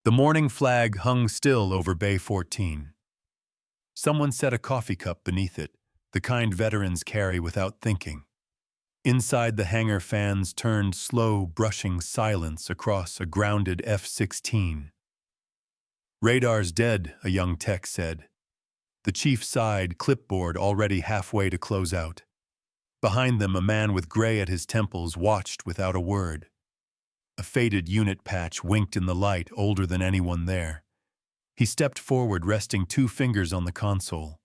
The morning flag hung still over Bay 14. Someone set a coffee cup beneath it, the kind veterans carry without thinking. Inside the hangar, fans turned slow, brushing silence across a grounded F-16. "Radar's dead," a young tech said. The chief sighed, clipboard already halfway to close out. Behind them, a man with gray at his temples watched without a word. A faded unit patch winked in the light, older than anyone there. He stepped forward, resting 2 fingers on the console.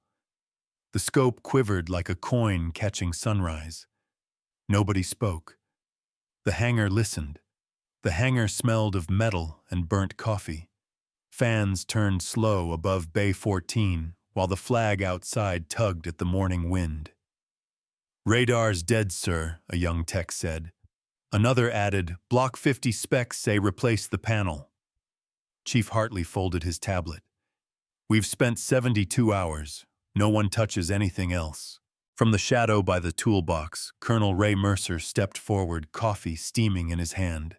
The scope quivered like a coin catching sunrise. Nobody spoke. The hangar listened. The hangar smelled of metal and burnt coffee. Fans turned slow above Bay 14, while the flag outside tugged at the morning wind. "Radar's dead, sir," a young tech said. Another added, "Block 50 specs say replace the panel." Chief Hartley folded his tablet. "We've spent 72 hours. No one touches anything else." From the shadow by the toolbox, Colonel Ray Mercer stepped forward, coffee steaming in his hand.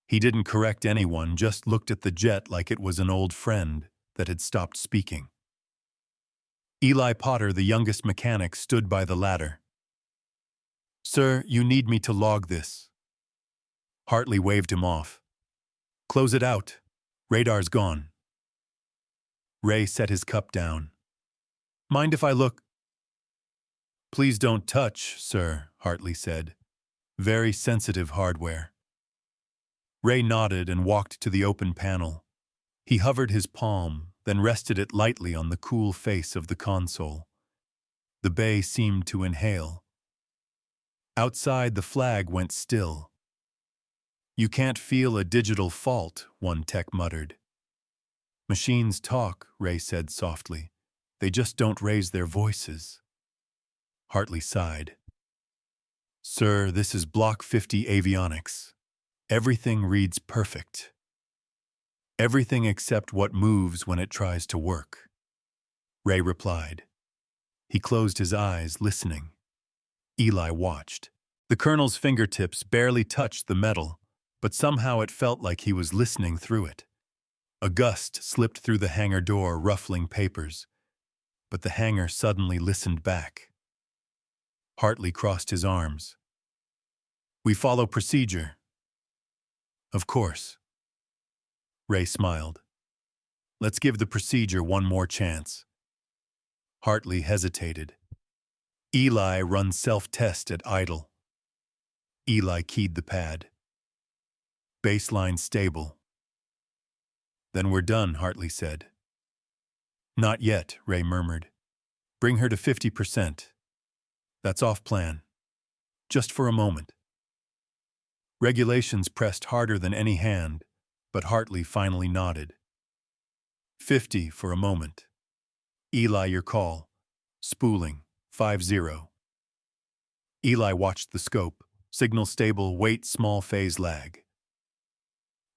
He didn't correct anyone, just looked at the jet like it was an old friend that had stopped speaking. Eli Potter, the youngest mechanic, stood by the ladder. "Sir, you need me to log this." Hartley waved him off. "Close it out. Radar's gone." Ray set his cup down. "Mind if I look?" "Please don't touch, sir," Hartley said. "Very sensitive hardware." Ray nodded and walked to the open panel. He hovered his palm, then rested it lightly on the cool face of the console. The bay seemed to inhale. Outside, the flag went still. "You can't feel a digital fault," one tech muttered. "Machines talk," Ray said softly. "They just don't raise their voices." Hartley sighed. "Sir, this is Block 50 avionics. Everything reads perfect. Everything except what moves when it tries to work." Ray replied. He closed his eyes, listening. Eli watched. The colonel's fingertips barely touched the metal, but somehow it felt like he was listening through it. A gust slipped through the hangar door, ruffling papers, but the hangar suddenly listened back. Hartley crossed his arms. "We follow procedure." "Of course." Ray smiled. "Let's give the procedure one more chance." Hartley hesitated. "Eli, run self-test at idle." Eli keyed the pad. "Baseline stable." "Then we're done," Hartley said. "Not yet," Ray murmured. "Bring her to 50%. That's off plan. Just for a moment." Regulations pressed harder than any hand, but Hartley finally nodded. 50 for a moment. "Eli, your call. Spooling. 50. Eli watched the scope. Signal stable, wait, small phase lag.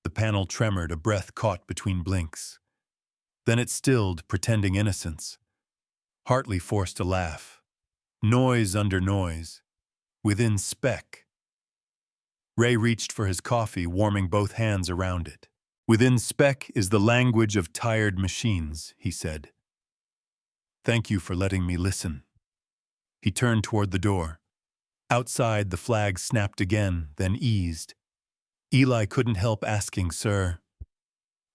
The panel tremored, a breath caught between blinks. Then it stilled, pretending innocence. Hartley forced a laugh. Noise under noise. Within spec. Ray reached for his coffee, warming both hands around it. "Within spec is the language of tired machines," he said. "Thank you for letting me listen." He turned toward the door. Outside, the flag snapped again, then eased. Eli couldn't help asking, "Sir,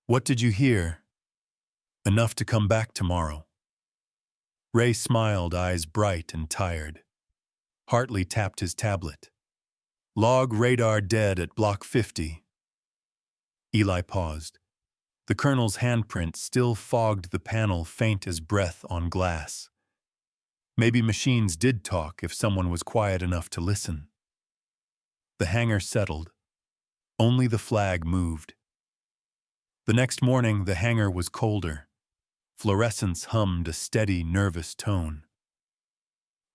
what did you hear?" "Enough to come back tomorrow." Ray smiled, eyes bright and tired. Hartley tapped his tablet. "Log radar dead at Block 50. Eli paused. The colonel's handprint still fogged the panel, faint as breath on glass. Maybe machines did talk if someone was quiet enough to listen. The hangar settled. Only the flag moved. The next morning, the hangar was colder. Fluorescence hummed a steady, nervous tone.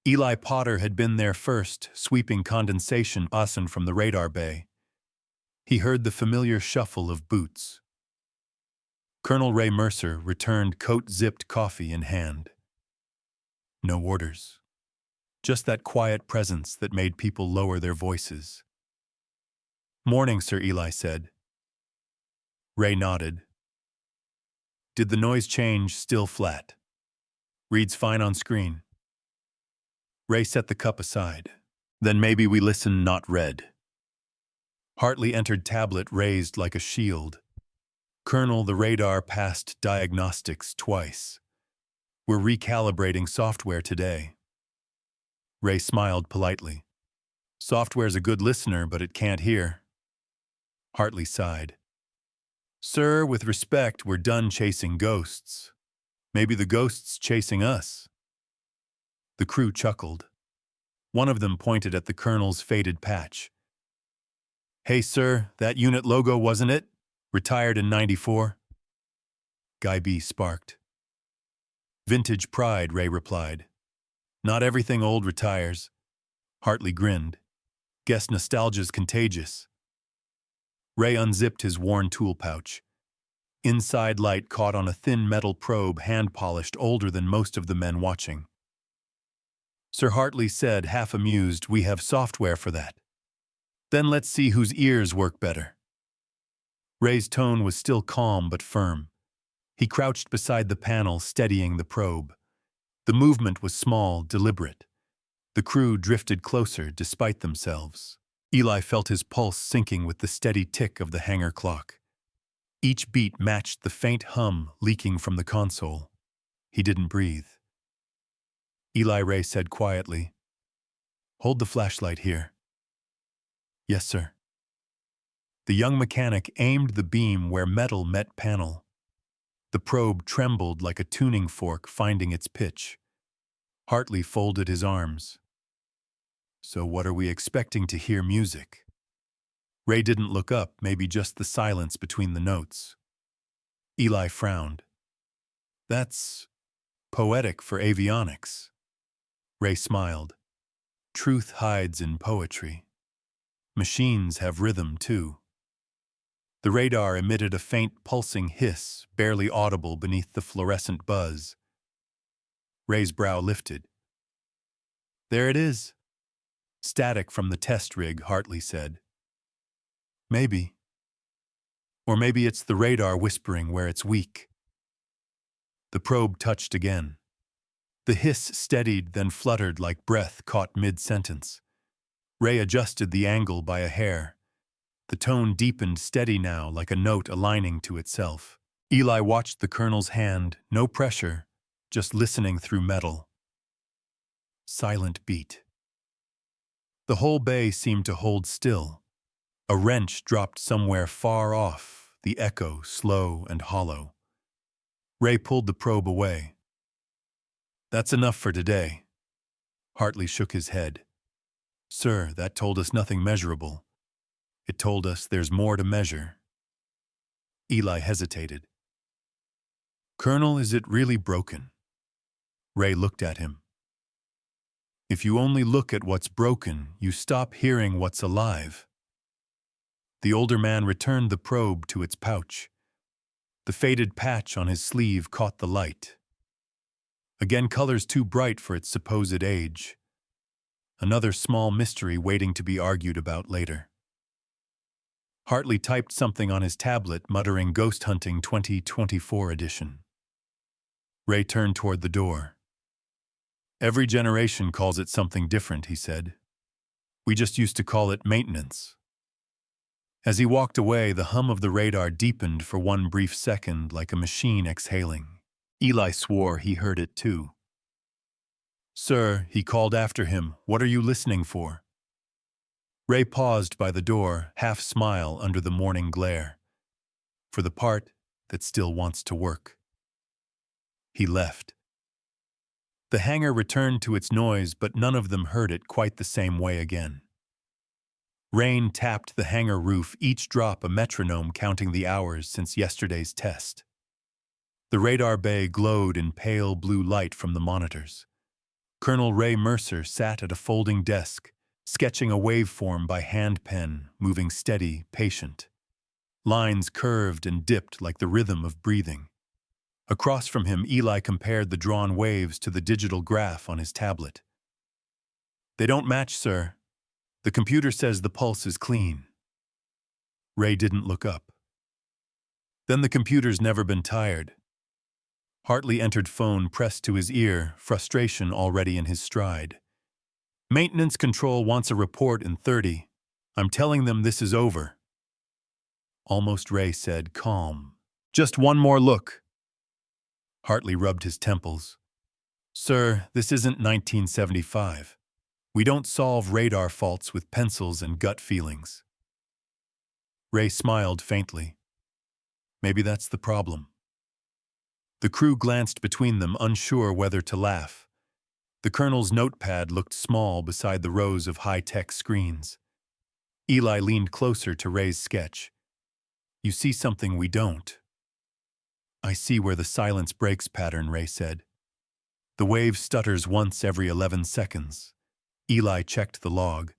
Eli Potter had been there first, sweeping condensation ascend from the radar bay. He heard the familiar shuffle of boots. Colonel Ray Mercer returned, coat-zipped, coffee in hand. No orders. Just that quiet presence that made people lower their voices. "Morning, Sir," Eli said. Ray nodded. Did the noise change? Still flat. Reads fine on screen. Ray set the cup aside. Then maybe we listen, not read. Hartley entered tablet raised like a shield. Colonel, the radar passed diagnostics twice. We're recalibrating software today. Ray smiled politely. Software's a good listener, but it can't hear. Hartley sighed. Sir, with respect, we're done chasing ghosts. Maybe the ghosts chasing us. The crew chuckled. One of them pointed at the colonel's faded patch. Hey, sir, that unit logo, wasn't it? Retired in '94? Guy B sparked. Vintage pride, Ray replied. Not everything old retires. Hartley grinned. Guess nostalgia's contagious. Ray unzipped his worn tool pouch. Inside light caught on a thin metal probe hand-polished, older than most of the men watching. Sir Hartley said, half amused, we have software for that. Then let's see whose ears work better. Ray's tone was still calm but firm. He crouched beside the panel, steadying the probe. The movement was small, deliberate. The crew drifted closer despite themselves. Eli felt his pulse sinking with the steady tick of the hangar clock. Each beat matched the faint hum leaking from the console. He didn't breathe. Eli Ray said quietly, Hold the flashlight here. Yes, sir. The young mechanic aimed the beam where metal met panel. The probe trembled like a tuning fork finding its pitch. Hartley folded his arms. So what are we expecting to hear music? Ray didn't look up, maybe just the silence between the notes. Eli frowned. That's poetic for avionics. Ray smiled. Truth hides in poetry. Machines have rhythm, too. The radar emitted a faint pulsing hiss, barely audible beneath the fluorescent buzz. Ray's brow lifted. There it is. Static from the test rig, Hartley said. Maybe. Or maybe it's the radar whispering where it's weak. The probe touched again. The hiss steadied, then fluttered like breath caught mid-sentence. Ray adjusted the angle by a hair. The tone deepened, steady now, like a note aligning to itself. Eli watched the colonel's hand, no pressure, just listening through metal. Silent beat. The whole bay seemed to hold still. A wrench dropped somewhere far off, the echo slow and hollow. Ray pulled the probe away. That's enough for today. Hartley shook his head. Sir, that told us nothing measurable. It told us there's more to measure. Eli hesitated. Colonel, is it really broken? Ray looked at him. If you only look at what's broken, you stop hearing what's alive. The older man returned the probe to its pouch. The faded patch on his sleeve caught the light. Again, colors too bright for its supposed age. Another small mystery waiting to be argued about later. Hartley typed something on his tablet, muttering Ghost Hunting 2024 edition. Ray turned toward the door. Every generation calls it something different, he said. We just used to call it maintenance. As he walked away, the hum of the radar deepened for one brief second like a machine exhaling. Eli swore he heard it too. Sir, he called after him, what are you listening for? Ray paused by the door, half smile under the morning glare. For the part that still wants to work. He left. The hangar returned to its noise, but none of them heard it quite the same way again. Rain tapped the hangar roof, each drop a metronome counting the hours since yesterday's test. The radar bay glowed in pale blue light from the monitors. Colonel Ray Mercer sat at a folding desk, sketching a waveform by hand pen, moving steady, patient. Lines curved and dipped like the rhythm of breathing. Across from him, Eli compared the drawn waves to the digital graph on his tablet. They don't match, sir. The computer says the pulse is clean. Ray didn't look up. Then the computer's never been tired. Hartley entered phone pressed to his ear, frustration already in his stride. Maintenance control wants a report in 30. I'm telling them this is over. Almost Ray said, calm. Just one more look. Hartley rubbed his temples. Sir, this isn't 1975. We don't solve radar faults with pencils and gut feelings. Ray smiled faintly. Maybe that's the problem. The crew glanced between them, unsure whether to laugh. The colonel's notepad looked small beside the rows of high-tech screens. Eli leaned closer to Ray's sketch. You see something we don't. I see where the silence breaks pattern, Ray said. The wave stutters once every 11 seconds. Eli checked the log.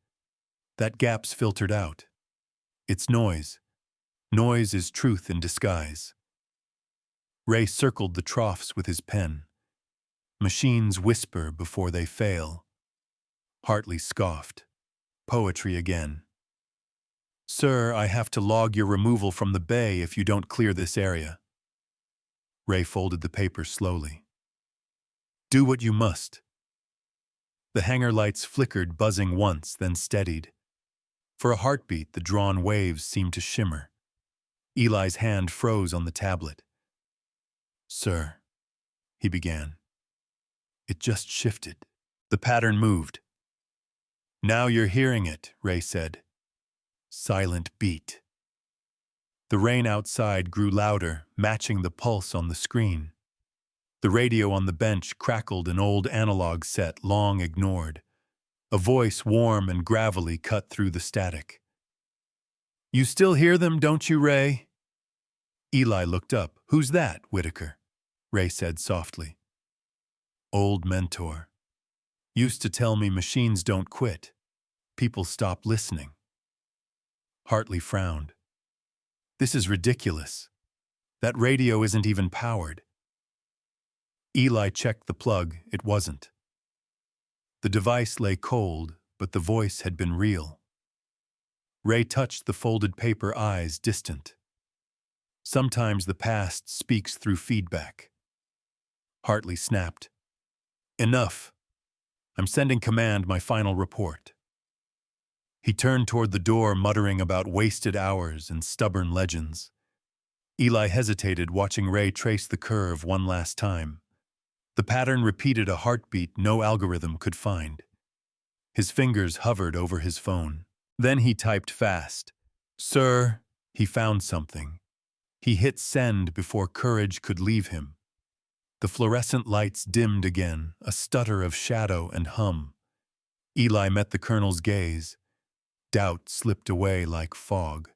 That gap's filtered out. It's noise. Noise is truth in disguise. Ray circled the troughs with his pen. Machines whisper before they fail. Hartley scoffed. Poetry again. Sir, I have to log your removal from the bay if you don't clear this area. Ray folded the paper slowly. Do what you must. The hangar lights flickered, buzzing once, then steadied. For a heartbeat, the drawn waves seemed to shimmer. Eli's hand froze on the tablet. Sir, he began. It just shifted. The pattern moved. Now you're hearing it, Ray said. Silent beat. The rain outside grew louder, matching the pulse on the screen. The radio on the bench crackled an old analog set long ignored. A voice warm and gravelly cut through the static. You still hear them, don't you, Ray? Eli looked up. Who's that, Whitaker? Ray said softly. Old mentor. Used to tell me machines don't quit. People stop listening. Hartley frowned. This is ridiculous. That radio isn't even powered. Eli checked the plug. It wasn't. The device lay cold, but the voice had been real. Ray touched the folded paper, eyes distant. Sometimes the past speaks through feedback. Hartley snapped. Enough. I'm sending command my final report. He turned toward the door, muttering about wasted hours and stubborn legends. Eli hesitated, watching Ray trace the curve one last time. The pattern repeated a heartbeat no algorithm could find. His fingers hovered over his phone. Then he typed fast. Sir, he found something. He hit send before courage could leave him. The fluorescent lights dimmed again, a stutter of shadow and hum. Eli met the colonel's gaze. Doubt slipped away like fog.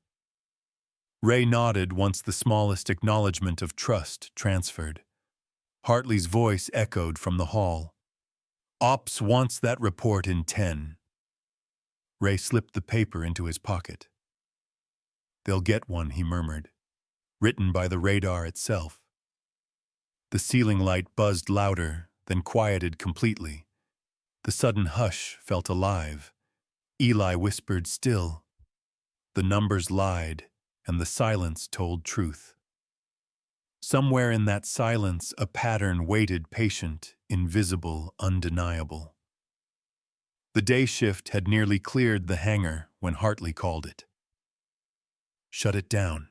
Ray nodded once the smallest acknowledgement of trust transferred. Hartley's voice echoed from the hall. Ops wants that report in 10. Ray slipped the paper into his pocket. They'll get one, he murmured, written by the radar itself. The ceiling light buzzed louder, then quieted completely. The sudden hush felt alive. Eli whispered still. The numbers lied, and the silence told truth. Somewhere in that silence, a pattern waited, patient, invisible, undeniable. The day shift had nearly cleared the hangar when Hartley called it. Shut it down.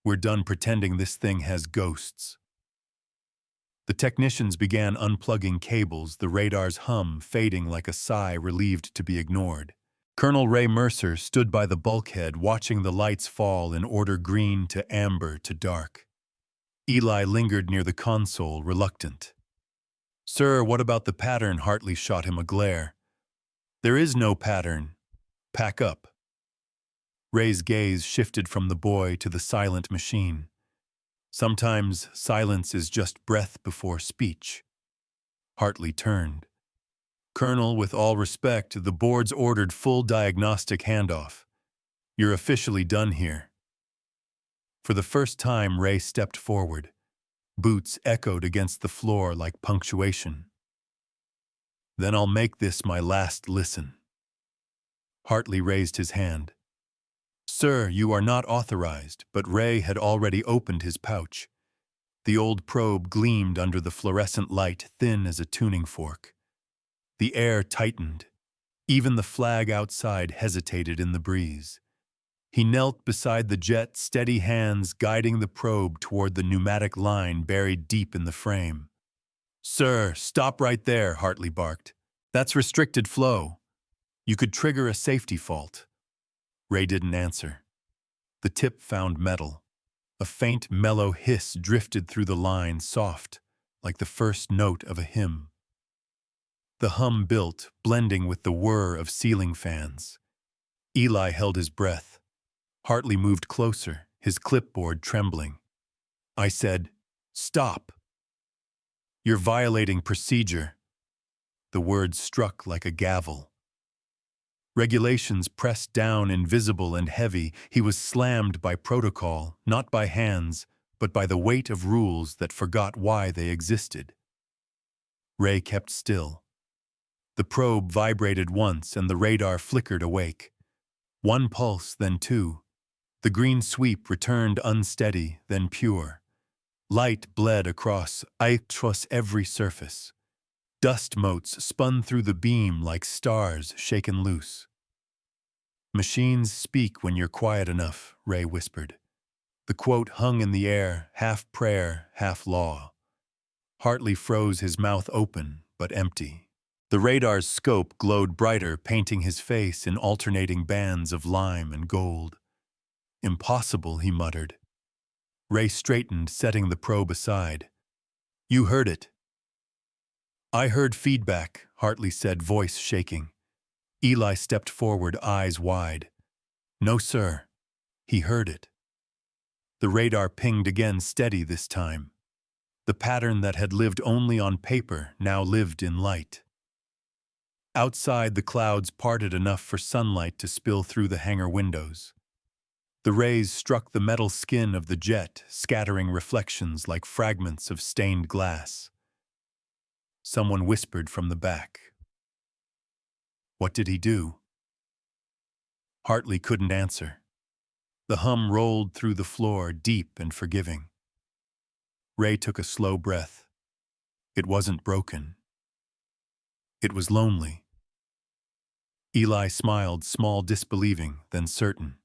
We're done pretending this thing has ghosts. The technicians began unplugging cables, the radar's hum fading like a sigh relieved to be ignored. Colonel Ray Mercer stood by the bulkhead, watching the lights fall in order green to amber to dark. Eli lingered near the console, reluctant. Sir, what about the pattern? Hartley shot him a glare. There is no pattern. Pack up. Ray's gaze shifted from the boy to the silent machine. Sometimes silence is just breath before speech. Hartley turned. Colonel, with all respect, the board's ordered full diagnostic handoff. You're officially done here. For the first time, Ray stepped forward. Boots echoed against the floor like punctuation. Then I'll make this my last listen. Hartley raised his hand. Sir, you are not authorized, but Ray had already opened his pouch. The old probe gleamed under the fluorescent light, thin as a tuning fork. The air tightened. Even the flag outside hesitated in the breeze. He knelt beside the jet, steady hands guiding the probe toward the pneumatic line buried deep in the frame. "Sir, stop right there," Hartley barked. "That's restricted flow. You could trigger a safety fault." Ray didn't answer. The tip found metal. A faint, mellow hiss drifted through the line, soft, like the first note of a hymn. The hum built, blending with the whir of ceiling fans. Eli held his breath. Hartley moved closer, his clipboard trembling. I said, "Stop. You're violating procedure." The words struck like a gavel. Regulations pressed down, invisible and heavy. He was slammed by protocol, not by hands, but by the weight of rules that forgot why they existed. Ray kept still. The probe vibrated once and the radar flickered awake. One pulse, then two. The green sweep returned unsteady, then pure. Light bled across every surface. Dust motes spun through the beam like stars shaken loose. "Machines speak when you're quiet enough," Ray whispered. The quote hung in the air, half prayer, half law. Hartley froze, his mouth open, but empty. The radar's scope glowed brighter, painting his face in alternating bands of lime and gold. "Impossible," he muttered. Ray straightened, setting the probe aside. "You heard it." "I heard feedback," Hartley said, voice shaking. Eli stepped forward, eyes wide. "No, sir." He heard it. The radar pinged again, steady this time. The pattern that had lived only on paper now lived in light. Outside, the clouds parted enough for sunlight to spill through the hangar windows. The rays struck the metal skin of the jet, scattering reflections like fragments of stained glass. Someone whispered from the back. "What did he do?" Hartley couldn't answer. The hum rolled through the floor, deep and forgiving. Ray took a slow breath. It wasn't broken. It was lonely. Eli smiled, small, disbelieving, then certain.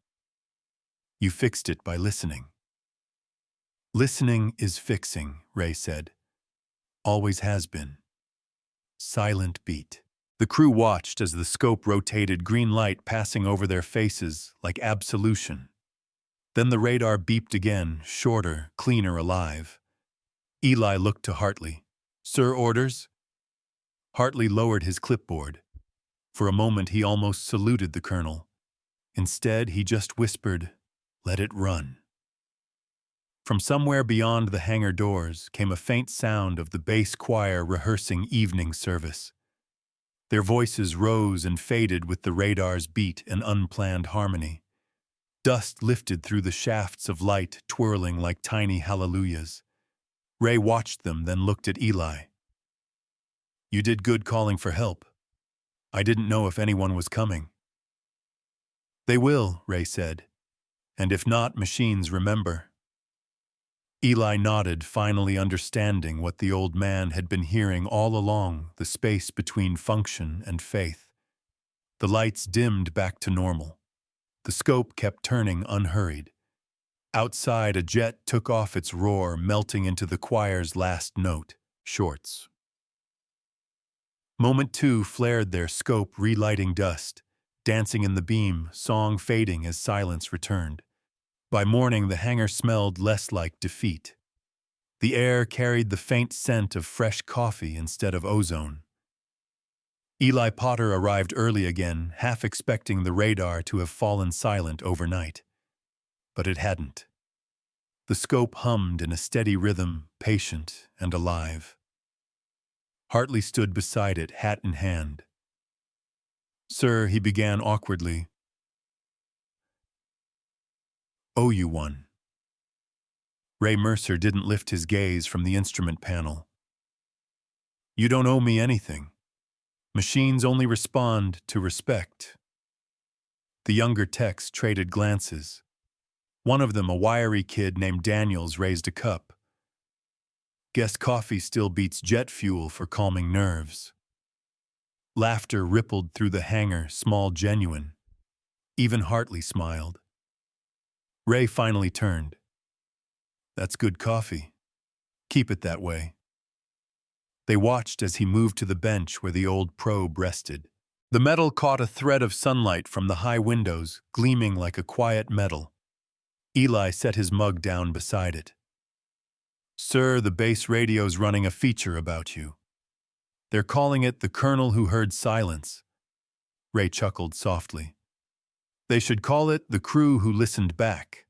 "You fixed it by listening." "Listening is fixing," Ray said. "Always has been." Silent beat. The crew watched as the scope rotated, green light passing over their faces like absolution. Then the radar beeped again, shorter, cleaner, alive. Eli looked to Hartley. "Sir, orders?" Hartley lowered his clipboard. For a moment he almost saluted the colonel. Instead, he just whispered, "Let it run." From somewhere beyond the hangar doors came a faint sound of the bass choir rehearsing evening service. Their voices rose and faded with the radar's beat and unplanned harmony. Dust lifted through the shafts of light, twirling like tiny hallelujahs. Ray watched them, then looked at Eli. "You did good calling for help. I didn't know if anyone was coming." "They will," Ray said. "And if not, machines remember." Eli nodded, finally understanding what the old man had been hearing all along, the space between function and faith. The lights dimmed back to normal. The scope kept turning unhurried. Outside, a jet took off its roar, melting into the choir's last note, shorts. Moment two flared their scope, relighting dust, dancing in the beam, song fading as silence returned. By morning, the hangar smelled less like defeat. The air carried the faint scent of fresh coffee instead of ozone. Eli Potter arrived early again, half expecting the radar to have fallen silent overnight. But it hadn't. The scope hummed in a steady rhythm, patient and alive. Hartley stood beside it, hat in hand. "Sir," he began awkwardly, "owe you one." Ray Mercer didn't lift his gaze from the instrument panel. "You don't owe me anything. Machines only respond to respect." The younger techs traded glances. One of them, a wiry kid named Daniels, raised a cup. Guess coffee still beats jet fuel for calming nerves. Laughter rippled through the hangar, small, genuine. Even Hartley smiled. Ray finally turned. That's good coffee. Keep it that way. They watched as he moved to the bench where the old probe rested. The metal caught a thread of sunlight from the high windows, gleaming like a quiet metal. Eli set his mug down beside it. Sir, the base radio's running a feature about you. They're calling it The Colonel Who Heard Silence. Ray chuckled softly. They should call it The Crew Who Listened Back.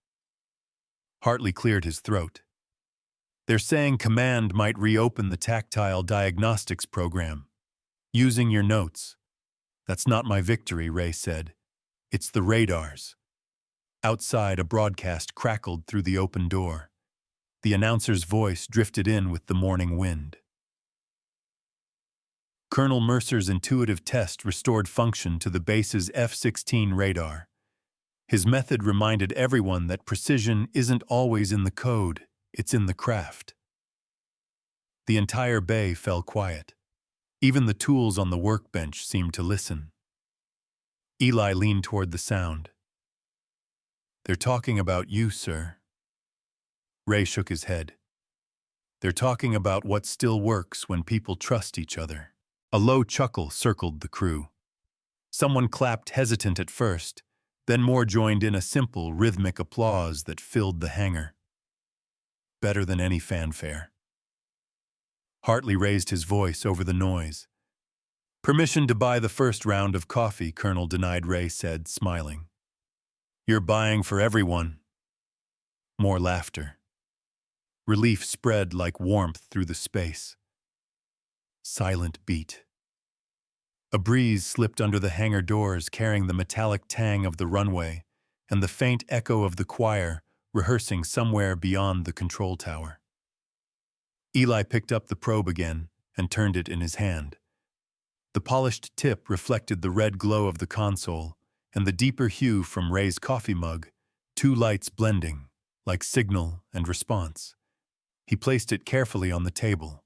Hartley cleared his throat. They're saying Command might reopen the tactile diagnostics program. Using your notes. That's not my victory, Ray said. It's the radars. Outside, a broadcast crackled through the open door. The announcer's voice drifted in with the morning wind. Colonel Mercer's intuitive test restored function to the base's F-16 radar. His method reminded everyone that precision isn't always in the code, it's in the craft. The entire bay fell quiet. Even the tools on the workbench seemed to listen. Eli leaned toward the sound. They're talking about you, sir. Ray shook his head. They're talking about what still works when people trust each other. A low chuckle circled the crew. Someone clapped, hesitant at first, then more joined in a simple, rhythmic applause that filled the hangar. Better than any fanfare. Hartley raised his voice over the noise. Permission to buy the first round of coffee, Colonel Denied, Ray said, smiling. You're buying for everyone. More laughter. Relief spread like warmth through the space. Silent beat. A breeze slipped under the hangar doors, carrying the metallic tang of the runway and the faint echo of the choir rehearsing somewhere beyond the control tower. Eli picked up the probe again and turned it in his hand. The polished tip reflected the red glow of the console and the deeper hue from Ray's coffee mug, two lights blending, like signal and response. He placed it carefully on the table.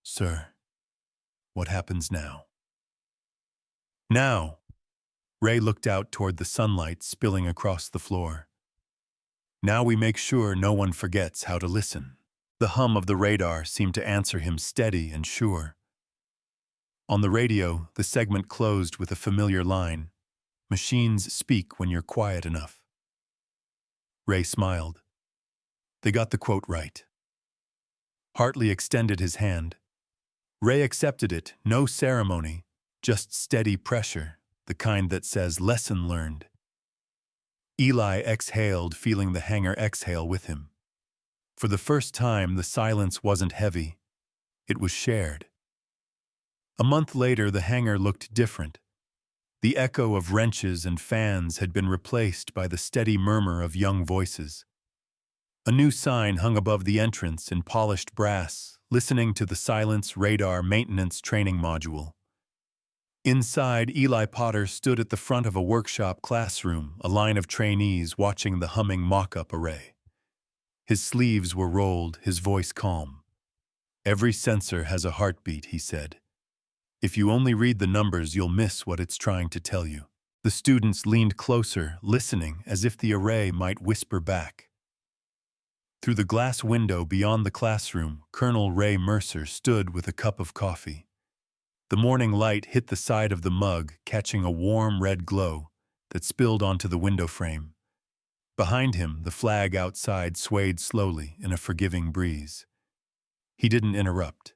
Sir, what happens now? Now! Ray looked out toward the sunlight spilling across the floor. Now we make sure no one forgets how to listen. The hum of the radar seemed to answer him, steady and sure. On the radio, the segment closed with a familiar line. Machines speak when you're quiet enough. Ray smiled. They got the quote right. Hartley extended his hand. Ray accepted it, no ceremony, just steady pressure, the kind that says lesson learned. Eli exhaled, feeling the hangar exhale with him. For the first time, the silence wasn't heavy. It was shared. A month later, the hangar looked different. The echo of wrenches and fans had been replaced by the steady murmur of young voices. A new sign hung above the entrance in polished brass, listening to the Silence Radar Maintenance Training Module. Inside, Eli Potter stood at the front of a workshop classroom, a line of trainees watching the humming mock-up array. His sleeves were rolled, his voice calm. Every sensor has a heartbeat, he said. If you only read the numbers, you'll miss what it's trying to tell you. The students leaned closer, listening as if the array might whisper back. Through the glass window beyond the classroom, Colonel Ray Mercer stood with a cup of coffee. The morning light hit the side of the mug, catching a warm red glow that spilled onto the window frame. Behind him, the flag outside swayed slowly in a forgiving breeze. He didn't interrupt.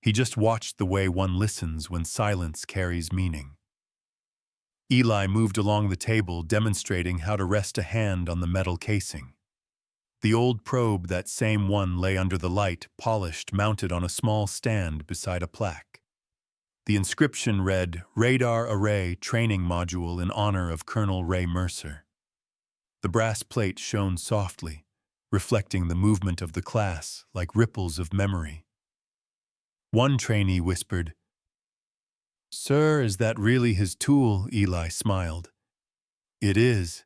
He just watched the way one listens when silence carries meaning. Eli moved along the table, demonstrating how to rest a hand on the metal casing. The old probe, that same one, lay under the light, polished, mounted on a small stand beside a plaque. The inscription read, Radar Array Training Module in honor of Colonel Ray Mercer. The brass plate shone softly, reflecting the movement of the class like ripples of memory. One trainee whispered, Sir, is that really his tool? Eli smiled. It is.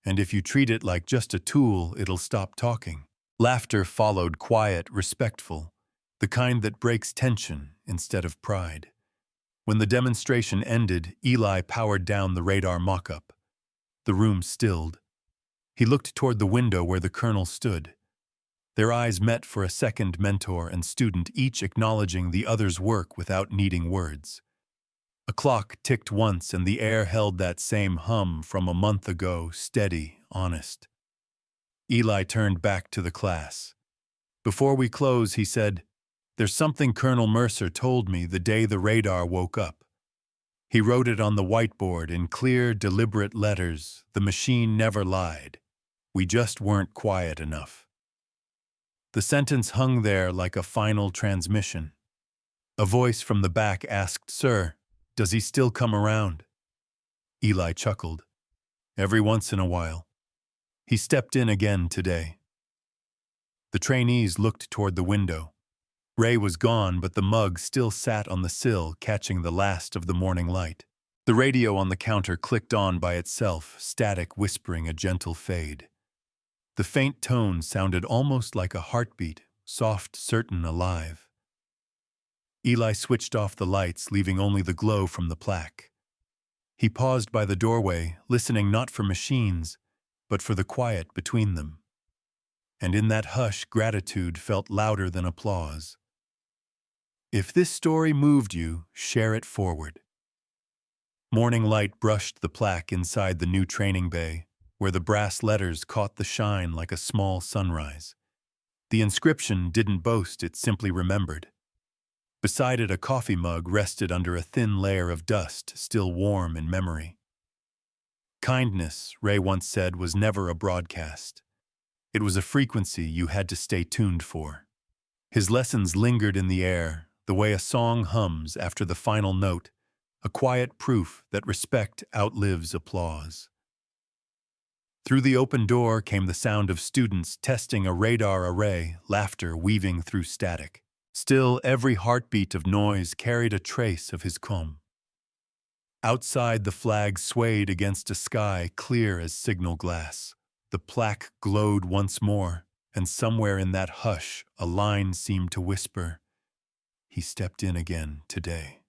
And if you treat it like just a tool, it'll stop talking. Laughter followed, quiet, respectful, the kind that breaks tension instead of pride. When the demonstration ended, Eli powered down the radar mock-up. The room stilled. He looked toward the window where the colonel stood. Their eyes met for a second, mentor and student, each acknowledging the other's work without needing words. A clock ticked once, and the air held that same hum from a month ago, steady, honest. Eli turned back to the class. Before we close, he said, "There's something Colonel Mercer told me the day the radar woke up. He wrote it on the whiteboard in clear, deliberate letters. The machine never lied. We just weren't quiet enough." The sentence hung there like a final transmission. A voice from the back asked, "Sir, does he still come around?" Eli chuckled. "Every once in a while. He stepped in again today." The trainees looked toward the window. Ray was gone, but the mug still sat on the sill, catching the last of the morning light. The radio on the counter clicked on by itself, static, whispering a gentle fade. The faint tone sounded almost like a heartbeat, soft, certain, alive. Eli switched off the lights, leaving only the glow from the plaque. He paused by the doorway, listening not for machines, but for the quiet between them. And in that hush, gratitude felt louder than applause. If this story moved you, share it forward. Morning light brushed the plaque inside the new training bay, where the brass letters caught the shine like a small sunrise. The inscription didn't boast, it simply remembered. Beside it, a coffee mug rested under a thin layer of dust, still warm in memory. Kindness, Ray once said, was never a broadcast. It was a frequency you had to stay tuned for. His lessons lingered in the air, the way a song hums after the final note, a quiet proof that respect outlives applause. Through the open door came the sound of students testing a radar array, laughter weaving through static. Still, every heartbeat of noise carried a trace of his calm. Outside, the flag swayed against a sky clear as signal glass. The plaque glowed once more, and somewhere in that hush, a line seemed to whisper, "He stepped in again today."